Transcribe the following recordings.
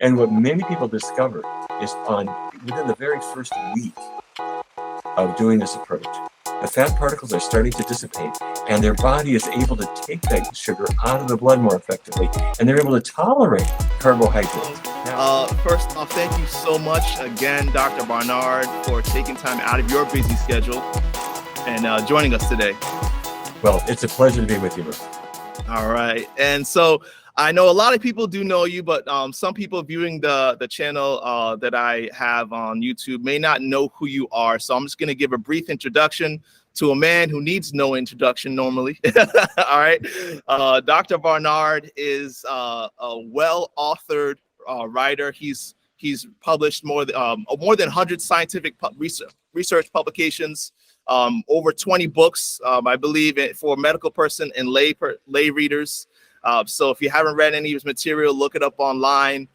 And what many people discovered is within the very first week of doing this approach, the fat particles are starting to dissipate, and their body is able to take that sugar out of the blood more effectively, and they're able to tolerate carbohydrates. First off, thank you so much again, Dr. Barnard, for taking time out of your busy schedule and joining us today. Well, it's a pleasure to be with you, Bertus. All right. And so I know a lot of people do know you, but some people viewing the channel that I have on YouTube may not know who you are. So I'm just going to give a brief introduction to a man who needs no introduction normally. All right. Dr. Barnard is a well-authored writer. He's published more than 100 scientific research publications, over 20 books, I believe, for medical person and lay readers. So if you haven't read any of his material, look it up online.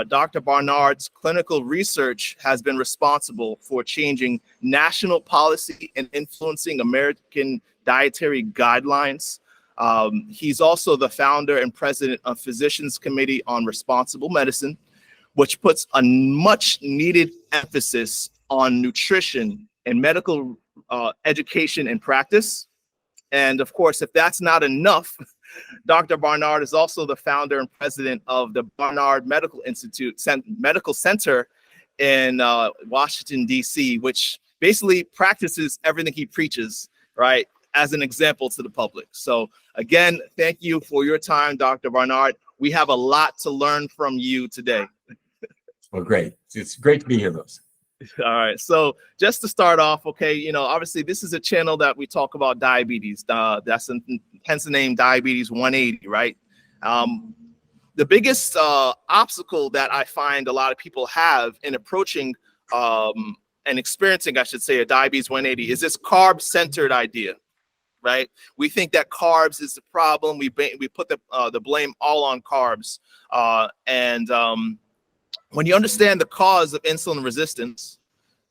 Dr. Barnard's clinical research has been responsible for changing national policy and influencing American dietary guidelines. He's also the founder and president of Physicians Committee on Responsible Medicine, which puts a much needed emphasis on nutrition and medical education and practice. And of course, if that's not enough, Dr. Barnard is also the founder and president of the Barnard Medical Medical Center in Washington, D.C., which basically practices everything he preaches, right, as an example to the public. So again, thank you for your time, Dr. Barnard. We have a lot to learn from you today. Well, great. It's great to be here, Bertus. All right. So just to start off, okay, obviously this is a channel that we talk about diabetes. That's hence the name Diabetes 180, right? The biggest obstacle that I find a lot of people have in approaching and experiencing, I should say, a diabetes 180 is this carb-centered idea, right? We think that carbs is the problem. We put the blame all on carbs, when you understand the cause of insulin resistance,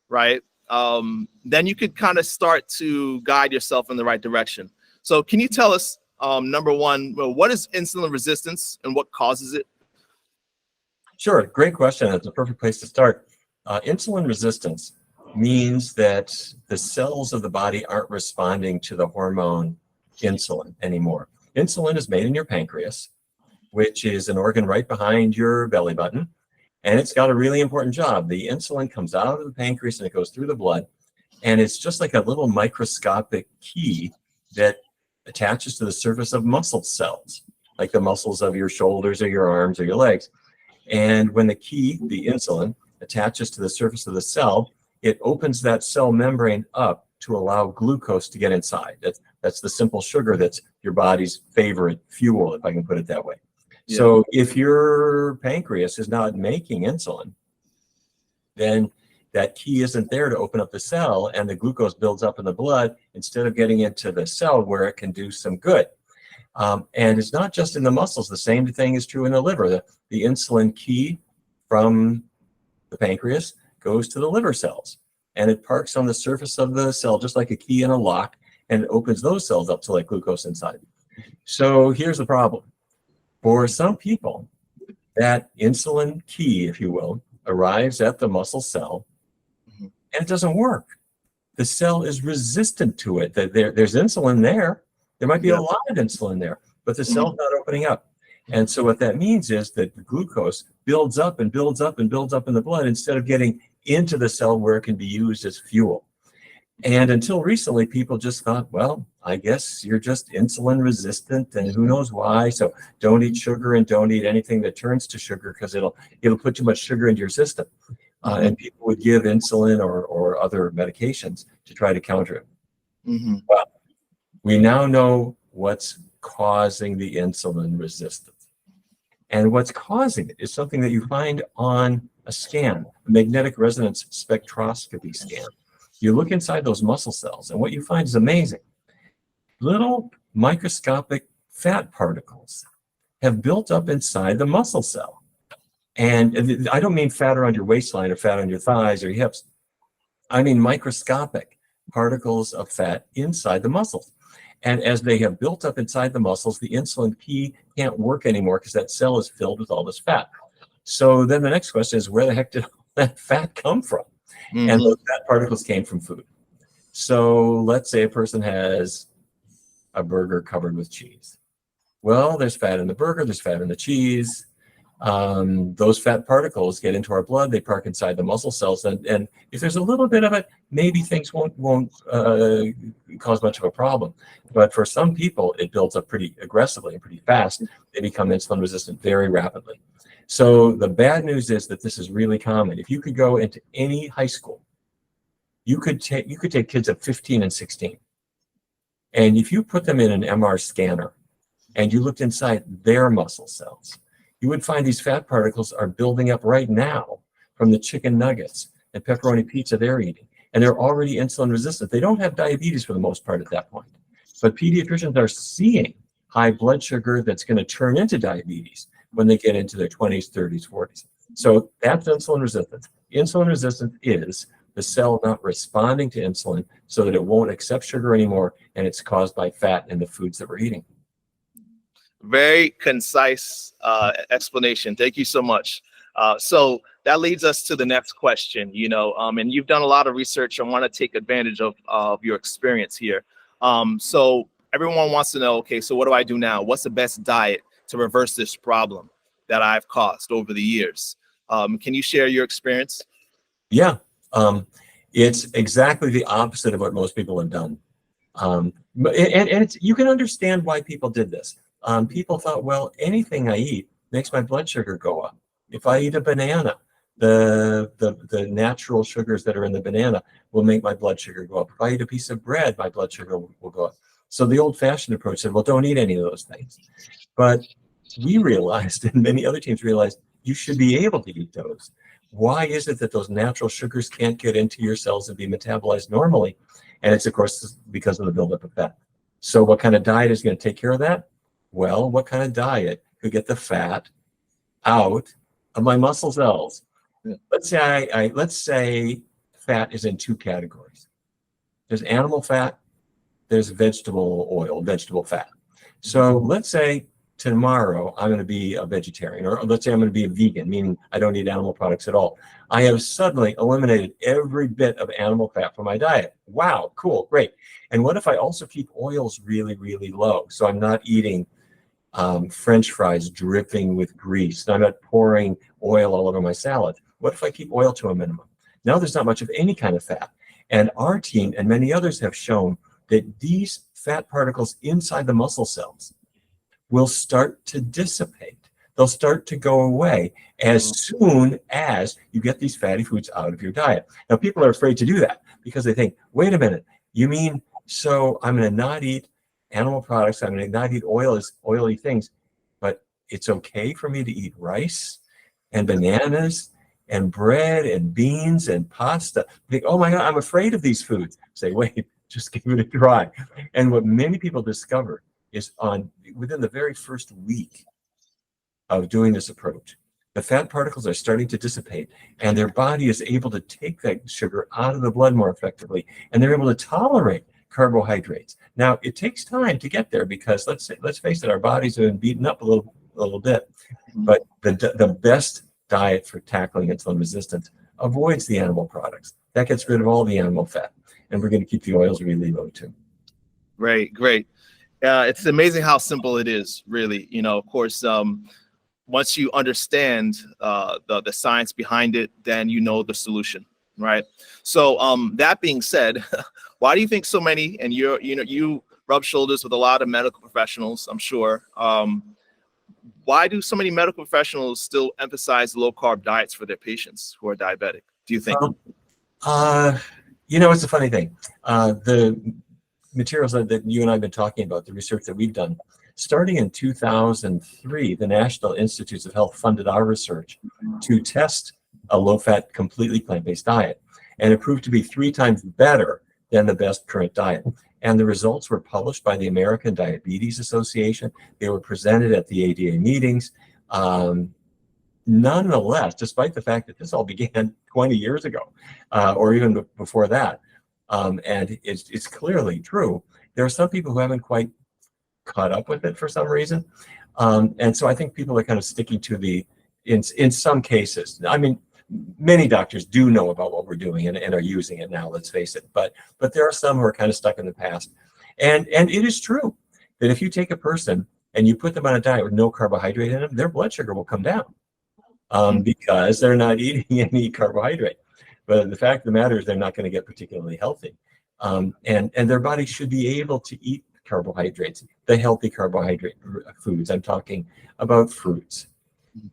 right, then you could kind of start to guide yourself in the right direction. So can you tell us, number one, what is insulin resistance and what causes it? Sure, great question. That's a perfect place to start. Insulin resistance means that the cells of the body aren't responding to the hormone insulin anymore. Insulin is made in your pancreas, which is an organ right behind your belly button. And it's got a really important job. The insulin comes out of the pancreas and it goes through the blood. And it's just like a little microscopic key that attaches to the surface of muscle cells, like the muscles of your shoulders or your arms or your legs. And when the key, the insulin, attaches to the surface of the cell, it opens that cell membrane up to allow glucose to get inside. That's the simple sugar that's your body's favorite fuel, if I can put it that way. Yeah. So if your pancreas is not making insulin, then that key isn't there to open up the cell, and the glucose builds up in the blood instead of getting into the cell where it can do some good. And it's not just in the muscles. The same thing is true in the liver. The insulin key from the pancreas goes to the liver cells, and it parks on the surface of the cell just like a key in a lock, and it opens those cells up to let glucose inside. So here's the problem. For some people, that insulin key, if you will, arrives at the muscle cell, and it doesn't work. The cell is resistant to it. There's insulin there. There might be a lot of insulin there, but the cell's not opening up. And so what that means is that the glucose builds up and builds up and builds up in the blood instead of getting into the cell where it can be used as fuel. And until recently, people just thought, well, I guess you're just insulin resistant and who knows why. So don't eat sugar and don't eat anything that turns to sugar because it'll put too much sugar into your system. And people would give insulin or other medications to try to counter it. Well, we now know what's causing the insulin resistance. And what's causing it is something that you find on a scan, a magnetic resonance spectroscopy scan. You look inside those muscle cells, and what you find is amazing. Little microscopic fat particles have built up inside the muscle cell. And I don't mean fat around your waistline or fat on your thighs or your hips. I mean microscopic particles of fat inside the muscles. And as they have built up inside the muscles, the insulin key can't work anymore because that cell is filled with all this fat. So then the next question is, where the heck did all that fat come from? Mhm. And those fat particles came from food. So let's say a person has a burger covered with cheese. Well, there's fat in the burger, there's fat in the cheese. Those fat particles get into our blood, they park inside the muscle cells, and if there's a little bit of it, maybe things won't cause much of a problem. But for some people, it builds up pretty aggressively and pretty fast. They become insulin resistant very rapidly. So the bad news is that this is really common. If you could go into any high school, you could take kids of 15 and 16, and if you put them in an MR scanner and you looked inside their muscle cells, you would find these fat particles are building up right now from the chicken nuggets and pepperoni pizza they're eating. And they're already insulin resistant. They don't have diabetes for the most part at that point. But pediatricians are seeing high blood sugar that's going to turn into diabetes when they get into their 20s, 30s, 40s. So that's insulin resistance. Insulin resistance is the cell not responding to insulin so that it won't accept sugar anymore, and it's caused by fat in the foods that we're eating. Very concise explanation. Thank you so much. So that leads us to the next question, and you've done a lot of research. I want to take advantage of your experience here. So everyone wants to know, okay, so what do I do now? What's the best diet to reverse this problem that I've caused over the years? Can you share your experience? Yeah, it's exactly the opposite of what most people have done. And you can understand why people did this. People thought, well, anything I eat makes my blood sugar go up. If I eat a banana, the natural sugars that are in the banana will make my blood sugar go up. If I eat a piece of bread, my blood sugar will go up. So the old-fashioned approach said, well, don't eat any of those things. But we realized, and many other teams realized, you should be able to eat those. Why is it that those natural sugars can't get into your cells and be metabolized normally? And it's, of course, because of the buildup of fat. So what kind of diet is going to take care of that? Well, what kind of diet could get the fat out of my muscle cells? Let's say fat is in two categories. There's animal fat, there's vegetable oil, vegetable fat. So let's say tomorrow I'm going to be a vegetarian, or let's say I'm going to be a vegan, meaning I don't eat animal products at all. I have suddenly eliminated every bit of animal fat from my diet. Wow, cool, great. And what if I also keep oils really, really low? So I'm not eating French fries dripping with grease. I'm not pouring oil all over my salad. What if I keep oil to a minimum? Now there's not much of any kind of fat. And our team and many others have shown that these fat particles inside the muscle cells will start to dissipate. They'll start to go away as soon as you get these fatty foods out of your diet. Now, people are afraid to do that because they think, wait a minute, you mean, so I'm going to not eat animal products, I'm going to not eat oily things, but it's okay for me to eat rice and bananas and bread and beans and pasta. Think, oh my God, I'm afraid of these foods. Say, wait, just give it a try. And what many people discover is within the very first week of doing this approach, the fat particles are starting to dissipate, and their body is able to take that sugar out of the blood more effectively, and they're able to tolerate carbohydrates. Now, it takes time to get there because let's face it, our bodies have been beaten up a little bit. But the best diet for tackling insulin resistance avoids the animal products. That gets rid of all the animal fat, and we're going to keep the oils really low too. Great. It's amazing how simple it is, really. Of course, once you understand the science behind it, then you know the solution, right? So that being said, why do you think so many, and you rub shoulders with a lot of medical professionals, I'm sure. Why do so many medical professionals still emphasize low carb diets for their patients who are diabetic, do you think? It's a funny thing. The materials that you and I have been talking about, the research that we've done, starting in 2003, the National Institutes of Health funded our research to test a low-fat, completely plant-based diet. And it proved to be 3 times better than the best current diet. And the results were published by the American Diabetes Association. They were presented at the ADA meetings. Nonetheless, despite the fact that this all began 20 years ago, or even before that, and it's clearly true, there are some people who haven't quite caught up with it for some reason. And so I think people are kind of sticking to the in some cases. I mean, many doctors do know about what we're doing and are using it now, let's face it. But there are some who are kind of stuck in the past. And it is true that if you take a person and you put them on a diet with no carbohydrate in them, their blood sugar will come down because they're not eating any carbohydrate. But the fact of the matter is they're not going to get particularly healthy. And their body should be able to eat carbohydrates, the healthy carbohydrate foods. I'm talking about fruits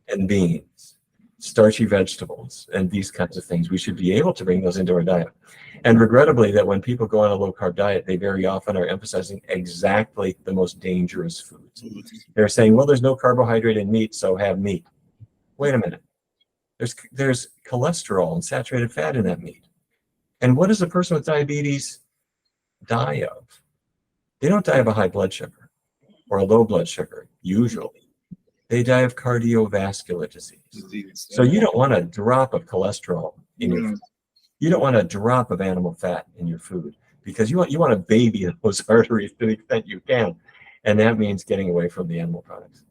and beans, starchy vegetables, and these kinds of things. We should be able to bring those into our diet. And regrettably, that when people go on a low-carb diet, they very often are emphasizing exactly the most dangerous foods. They're saying, well, there's no carbohydrate in meat, so have meat. Wait a minute. There's cholesterol and saturated fat in that meat. And what does a person with diabetes die of? They don't die of a high blood sugar or a low blood sugar, usually. They die of cardiovascular disease. So you don't want a drop of cholesterol in your food. You don't want a drop of animal fat in your food because you want to baby those arteries to the extent you can. And that means getting away from the animal products.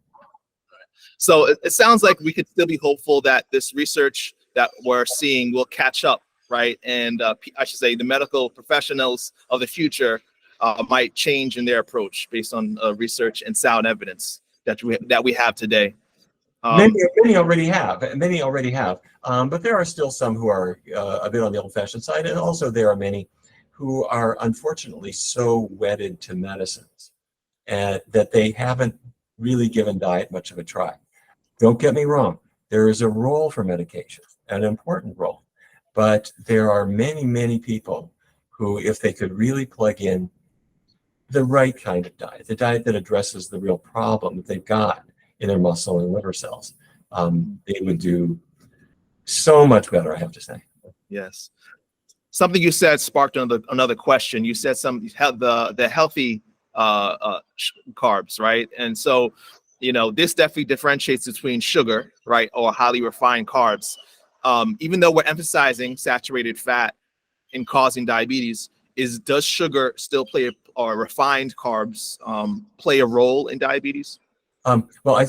So it sounds like we could still be hopeful that this research that we're seeing will catch up, right? And I should say the medical professionals of the future might change in their approach based on research and sound evidence that we have today. Many already have, but there are still some who are a bit on the old-fashioned side, and also there are many who are unfortunately so wedded to medicines that they haven't really given diet much of a try. Don't get me wrong, there is a role for medication, an important role, but there are many people who, if they could really plug in the right kind of diet, the diet that addresses the real problem that they've got in their muscle and liver cells, they would do so much better, I have to say. Yes. Something you said sparked another question. You said the healthy carbs, right? And so, this definitely differentiates between sugar, right, or highly refined carbs. Even though we're emphasizing saturated fat in causing diabetes, does sugar still play or refined carbs play a role in diabetes? Well,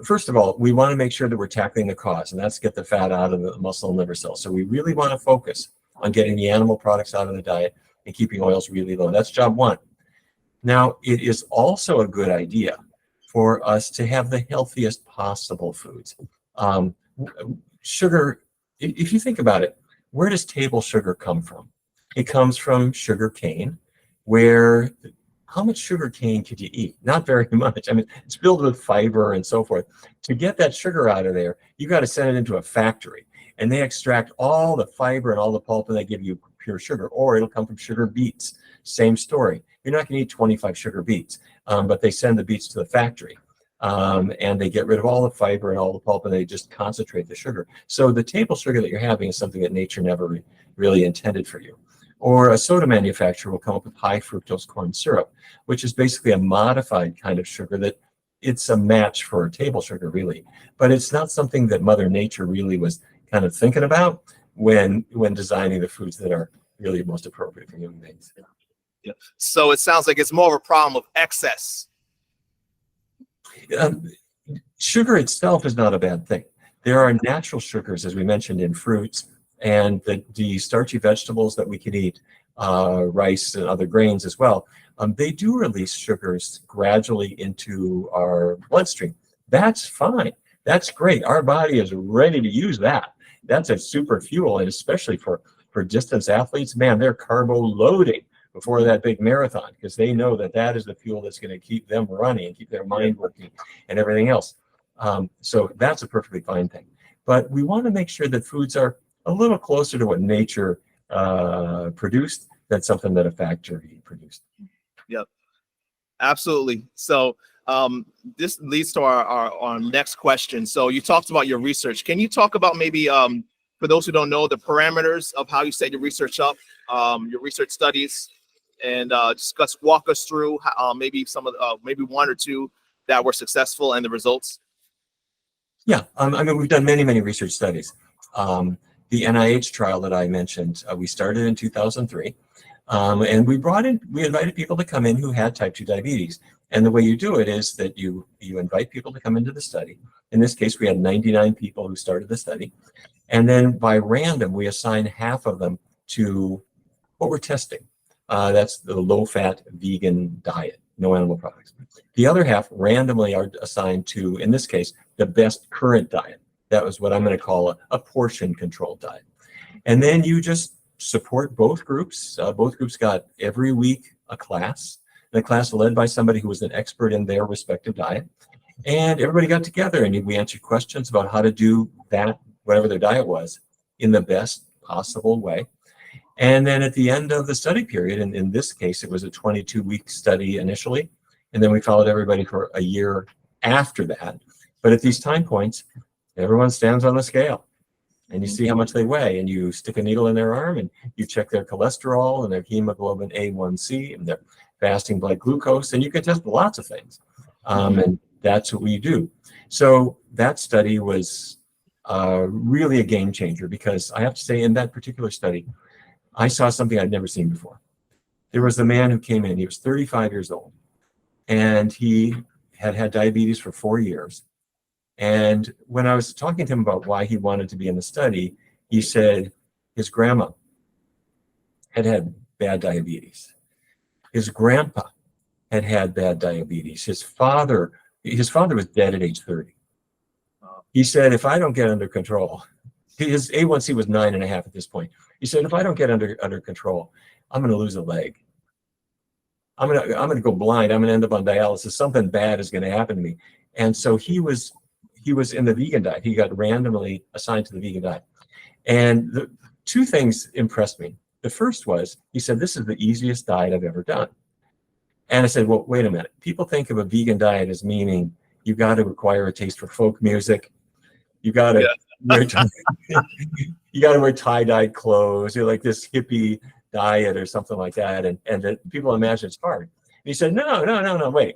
first of all, we want to make sure that we're tackling the cause, and that's get the fat out of the muscle and liver cells. So we really want to focus on getting the animal products out of the diet and keeping oils really low. That's job one. Now, it is also a good idea for us to have the healthiest possible foods. Sugar, if you think about it, where does table sugar come from? It comes from sugar cane, where how much sugar cane could you eat? Not very much. I mean, it's filled with fiber and so forth. To get that sugar out of there, you got to send it into a factory, and they extract all the fiber and all the pulp, and they give you pure sugar, or it'll come from sugar beets. Same story. You're not going to eat 25 sugar beets, but they send the beets to the factory, and they get rid of all the fiber and all the pulp, and they just concentrate the sugar. So the table sugar that you're having is something that nature never really intended for you. Or a soda manufacturer will come up with high fructose corn syrup, which is basically a modified kind of sugar that it's a match for table sugar, really. But it's not something that Mother Nature really was kind of thinking about when designing the foods that are really most appropriate for human beings. Yeah. So it sounds like it's more of a problem of excess. Sugar itself is not a bad thing. There are natural sugars, as we mentioned, in fruits, and the starchy vegetables that we can eat, rice and other grains as well, they do release sugars gradually into our bloodstream. That's fine. That's great. Our body is ready to use that. That's a super fuel, and especially for distance athletes, man, they're carbo loading before that big marathon because they know that is the fuel that's going to keep them running and keep their mind working and everything else. So that's a perfectly fine thing. But we want to make sure that foods are a little closer to what nature produced than something that a factory produced. Yep, absolutely. So this leads to our next question. So you talked about your research. Can you talk about maybe, for those who don't know, the parameters of how you set your research up, your research studies, and walk us through maybe maybe one or two that were successful and the results? Yeah, I mean, we've done many research studies. The NIH trial that I mentioned, we started in 2003. And we invited people to come in who had type 2 diabetes. And the way you do it is that you invite people to come into the study. In this case, we had 99 people who started the study. And then by random, we assign half of them to what we're testing. That's the low-fat vegan diet, no animal products. The other half randomly are assigned to, in this case, the best current diet. That was what I'm going to call a portion-controlled diet. And then you just support both groups. Both groups got every week a class. The class led by somebody who was an expert in their respective diet. And everybody got together and we answered questions about how to do that, whatever their diet was, in the best possible way. And then at the end of the study period, and in this case, it was a 22-week study initially, and then we followed everybody for a year after that. But at these time points, everyone stands on the scale and you see how much they weigh, and you stick a needle in their arm and you check their cholesterol and their hemoglobin A1C and their fasting blood glucose, and you can test lots of things. And that's what we do. So that study was really a game changer, because I have to say, in that particular study, I saw something I'd never seen before. There was a man who came in, he was 35 years old, and he had had diabetes for 4 years. And when I was talking to him about why he wanted to be in the study, he said his grandma had had bad diabetes. His grandpa had had bad diabetes. His father was dead at age 30. He said, if I don't get under control, his A1C was 9.5 at this point. He said, if I don't get under control, I'm going to lose a leg. I'm going to go blind. I'm going to end up on dialysis. Something bad is going to happen to me. And so he was in the vegan diet. He got randomly assigned to the vegan diet. And the two things impressed me. The first was, he said, this is the easiest diet I've ever done. And I said, well, wait a minute. People think of a vegan diet as meaning you got to acquire a taste for folk music. You got to wear tie-dyed clothes. You're like this hippie diet or something like that. And that people imagine it's hard. And he said, no, wait.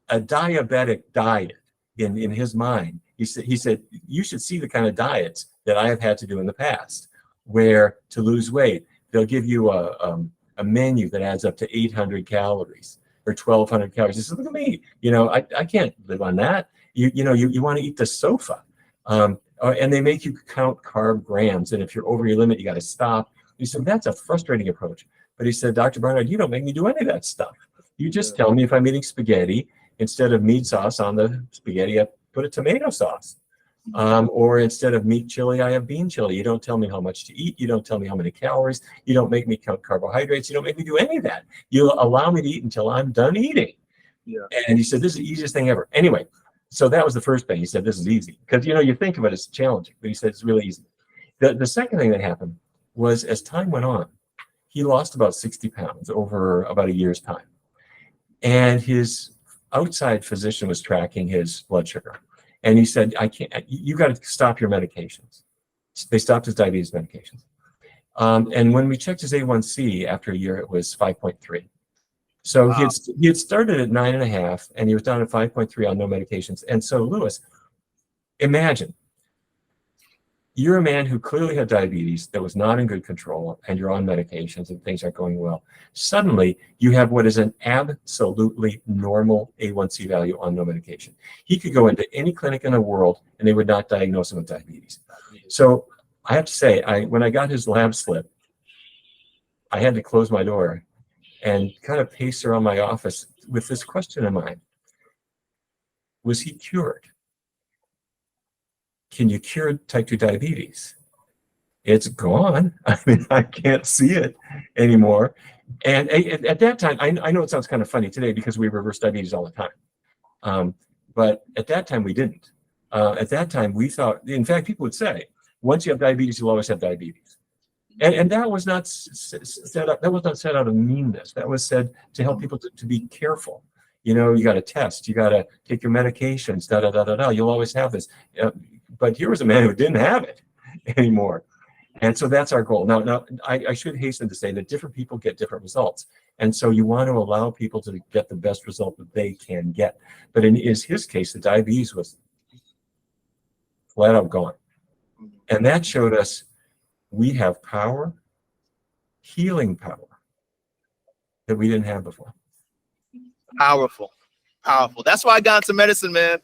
A diabetic diet, in his mind, he said, you should see the kind of diets that I have had to do in the past, where to lose weight, they'll give you a menu that adds up to 800 calories or 1,200 calories. He said, look at me, I can't live on that. You want to eat the sofa. And they make you count carb grams. And if you're over your limit, you got to stop. He said, that's a frustrating approach. But he said, Dr. Barnard, you don't make me do any of that stuff. You just tell me if I'm eating spaghetti, instead of meat sauce on the spaghetti, I put a tomato sauce. Or instead of meat chili, I have bean chili. You don't tell me how much to eat. You don't tell me how many calories. You don't make me count carbohydrates. You don't make me do any of that. You allow me to eat until I'm done eating. Yeah. And he said, this is the easiest thing ever. Anyway, so that was the first thing. He said, this is easy. Because, you think of it as challenging, but he said, it's really easy. The second thing that happened was, as time went on, he lost about 60 pounds over about a year's time. And his outside physician was tracking his blood sugar. And he said, you got to stop your medications. They stopped his diabetes medications. And when we checked his A1C after a year, it was 5.3. So wow. He had started at 9.5 and he was down at 5.3 on no medications. And so, Lewis, imagine you're a man who clearly had diabetes that was not in good control, and you're on medications and things aren't going well. Suddenly, you have what is an absolutely normal A1C value on no medication. He could go into any clinic in the world and they would not diagnose him with diabetes. So I have to say, when I got his lab slip, I had to close my door and kind of pace around my office with this question in mind. Was he cured? Can you cure type 2 diabetes? It's gone. I mean, I can't see it anymore. And at that time, I know it sounds kind of funny today because we reverse diabetes all the time. But at that time, we didn't. At that time, we thought, in fact, people would say, once you have diabetes, you'll always have diabetes. And that was not set up. That was not set out of meanness. That was said to help people to be careful. You got to test. You got to take your medications. You'll always have this. But here was a man who didn't have it anymore. And so that's our goal. Now, I should hasten to say that different people get different results. And so you want to allow people to get the best result that they can get. But in his case, the diabetes was flat out gone. And that showed us we have power healing power that we didn't have before. Powerful. Powerful. That's why I got into medicine, man.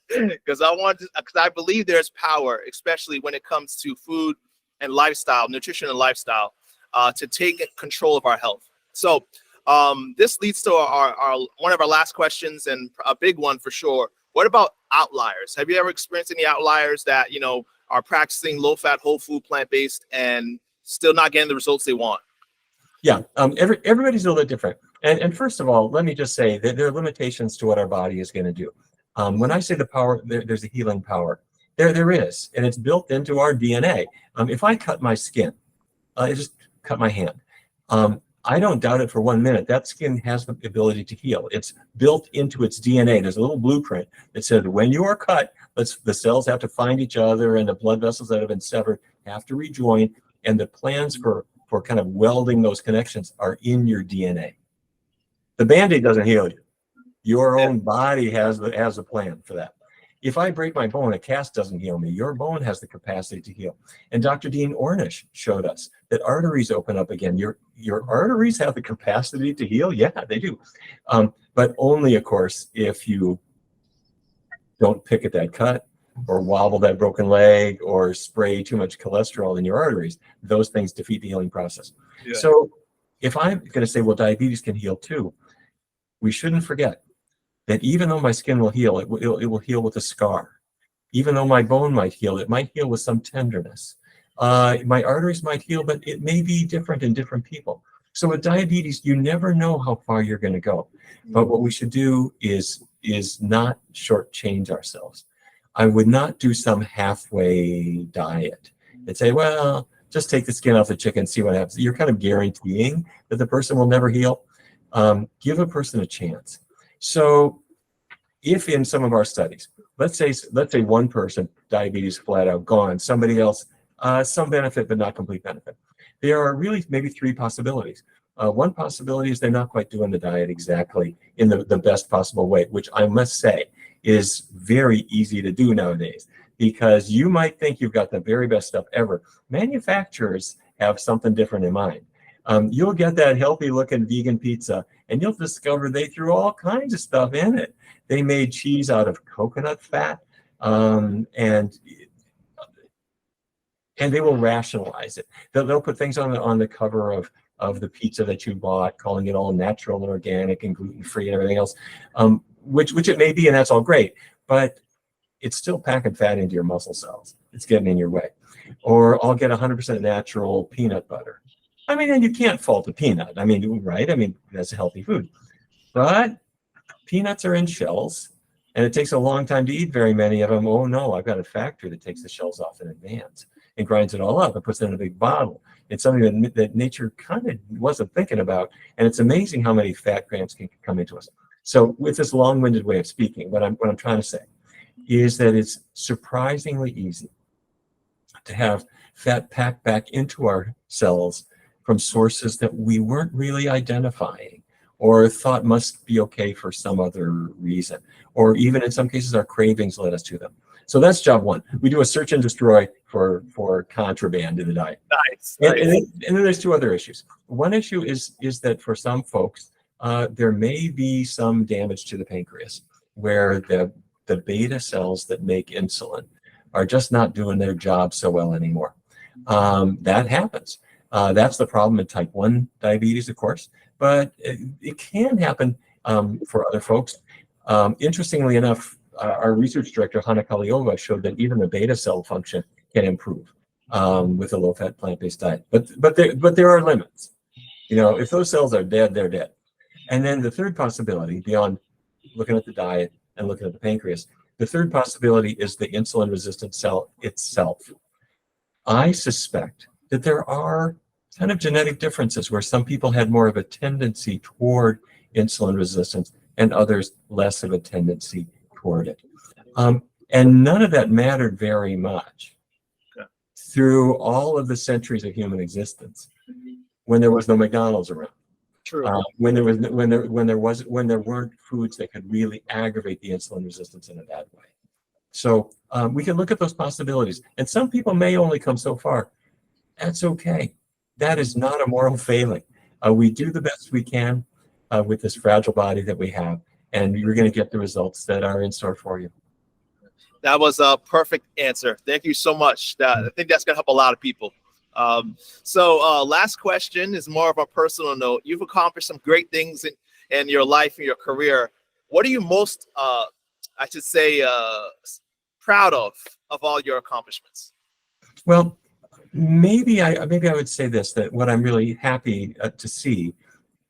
Because I believe there's power, especially when it comes to food and lifestyle, nutrition and lifestyle, to take control of our health. So this leads to our one of our last questions, and a big one for sure. What about outliers? Have you ever experienced any outliers that, you know, are practicing low-fat, whole food, plant-based, and still not getting the results they want? Yeah, everybody's a little bit different. And first of all, let me just say that there are limitations to what our body is going to do. When I say the power, there's a healing power. There is, and it's built into our DNA. If I cut my skin, I just cut my hand. I don't doubt it for 1 minute. That skin has the ability to heal. It's built into its DNA. There's a little blueprint that says when you are cut, the cells have to find each other, and the blood vessels that have been severed have to rejoin, and the plans for kind of welding those connections are in your DNA. The Band-Aid doesn't heal you. Your own body has a plan for that. If I break my bone, a cast doesn't heal me. Your bone has the capacity to heal. And Dr. Dean Ornish showed us that arteries open up again. Your arteries have the capacity to heal. Yeah, they do. But only, of course, if you don't pick at that cut or wobble that broken leg or spray too much cholesterol in your arteries. Those things defeat the healing process. Yeah. So if I'm going to say, well, diabetes can heal too, we shouldn't forget that even though my skin will heal, it will heal with a scar. Even though my bone might heal, it might heal with some tenderness. My arteries might heal, but it may be different in different people. So with diabetes, you never know how far you're going to go. But what we should do is not shortchange ourselves. I would not do some halfway diet and say, well, just take the skin off the chicken, see what happens. You're kind of guaranteeing that the person will never heal. Give a person a chance. So if in some of our studies, let's say one person, diabetes flat out gone, somebody else, some benefit, but not complete benefit. There are really maybe three possibilities. One possibility is they're not quite doing the diet exactly in the best possible way, which I must say is very easy to do nowadays, because you might think you've got the very best stuff ever. Manufacturers have something different in mind. You'll get that healthy looking vegan pizza and you'll discover they threw all kinds of stuff in it. They made cheese out of coconut fat, and they will rationalize it. They'll put things on the cover of the pizza that you bought, calling it all natural and organic and gluten-free and everything else, which it may be, and that's all great, but it's still packing fat into your muscle cells. It's getting in your way. Or I'll get 100% natural peanut butter. I mean, and you can't fault a peanut. I mean, right? I mean, that's a healthy food. But peanuts are in shells, and it takes a long time to eat very many of them. Oh, no, I've got a factory that takes the shells off in advance and grinds it all up and puts it in a big bottle. It's something that nature kind of wasn't thinking about. And it's amazing how many fat grams can come into us. So with this long-winded way of speaking, what I'm trying to say is that it's surprisingly easy to have fat packed back into our cells from sources that we weren't really identifying or thought must be okay for some other reason. Or even in some cases, our cravings led us to them. So that's job one. We do a search and destroy for contraband in the diet. Nice. And then there's two other issues. One issue is that for some folks, there may be some damage to the pancreas where the beta cells that make insulin are just not doing their job so well anymore. That happens. That's the problem in type 1 diabetes, of course, but it can happen for other folks. Interestingly enough, our research director, Hanna Kaliova, showed that even the beta cell function can improve with a low-fat plant-based diet. But there are limits. You know, if those cells are dead, they're dead. And then the third possibility, beyond looking at the diet and looking at the pancreas, the third possibility is the insulin-resistant cell itself. I suspect that there are kind of genetic differences where some people had more of a tendency toward insulin resistance and others less of a tendency toward it. And none of that mattered very much through all of the centuries of human existence when there was no McDonald's around. True. When there weren't foods that could really aggravate the insulin resistance in a bad way. So we can look at those possibilities, and some people may only come so far. That's okay. that is not a moral failing. We do the best we can with this fragile body that we have, and you're going to get the results that are in store for you. That was a perfect answer. Thank you so much. I think that's going to help a lot of people. So last question is more of a personal note. You've accomplished some great things in your life and your career. What are you most, I should say, proud of all your accomplishments? Well, maybe I would say this, that what I'm really happy to see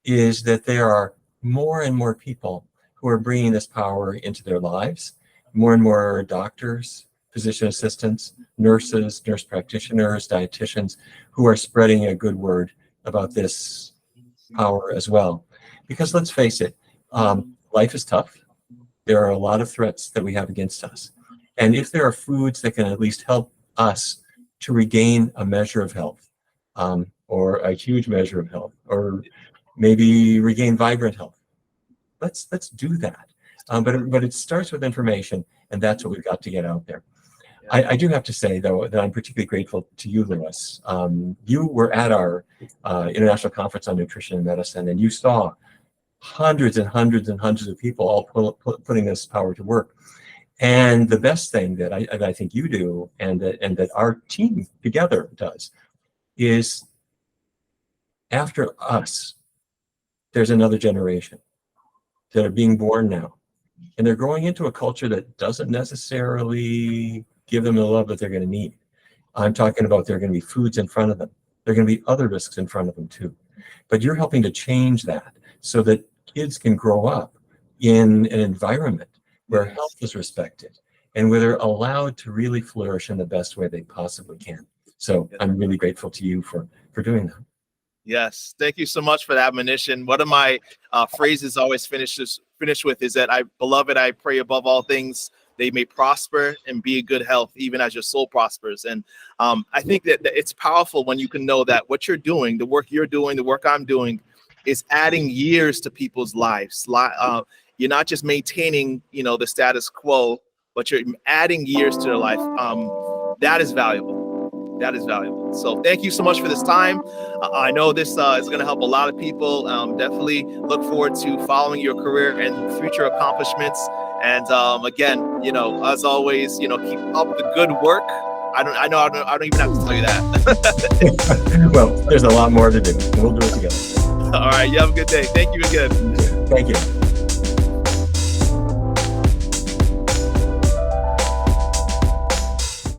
is that there are more and more people who are bringing this power into their lives, more and more doctors, physician assistants, nurses, nurse practitioners, dietitians, who are spreading a good word about this power as well. Because let's face it, life is tough. There are a lot of threats that we have against us. And if there are foods that can at least help us to regain a measure of health, or a huge measure of health, or maybe regain vibrant health, let's do that. But it starts with information, and that's what we've got to get out there. I do have to say, though, that I'm particularly grateful to you, Lewis. You were at our International Conference on Nutrition and Medicine, and you saw hundreds and hundreds and hundreds of people all putting this power to work. And the best thing that I think you do, and that our team together does, is after us, there's another generation that are being born now. And they're growing into a culture that doesn't necessarily give them the love that they're going to need. I'm talking about there are going to be foods in front of them. There are going to be other risks in front of them too. But you're helping to change that so that kids can grow up in an environment where health is respected and where they're allowed to really flourish in the best way they possibly can. So I'm really grateful to you for doing that. Yes, thank you so much for that admonition. One of my phrases always finish with is that, beloved, I pray above all things they may prosper and be in good health, even as your soul prospers. And I think that it's powerful when you can know that what you're doing, the work you're doing, the work I'm doing, is adding years to people's lives. You're not just maintaining, the status quo, but you're adding years to their life. That is valuable. That is valuable. So thank you so much for this time. I know this is going to help a lot of people. Definitely look forward to following your career and future accomplishments. And again, as always, keep up the good work. I don't even have to tell you that. Well, there's a lot more to do. We'll do it together. All right. You have a good day. Thank you again. Thank you.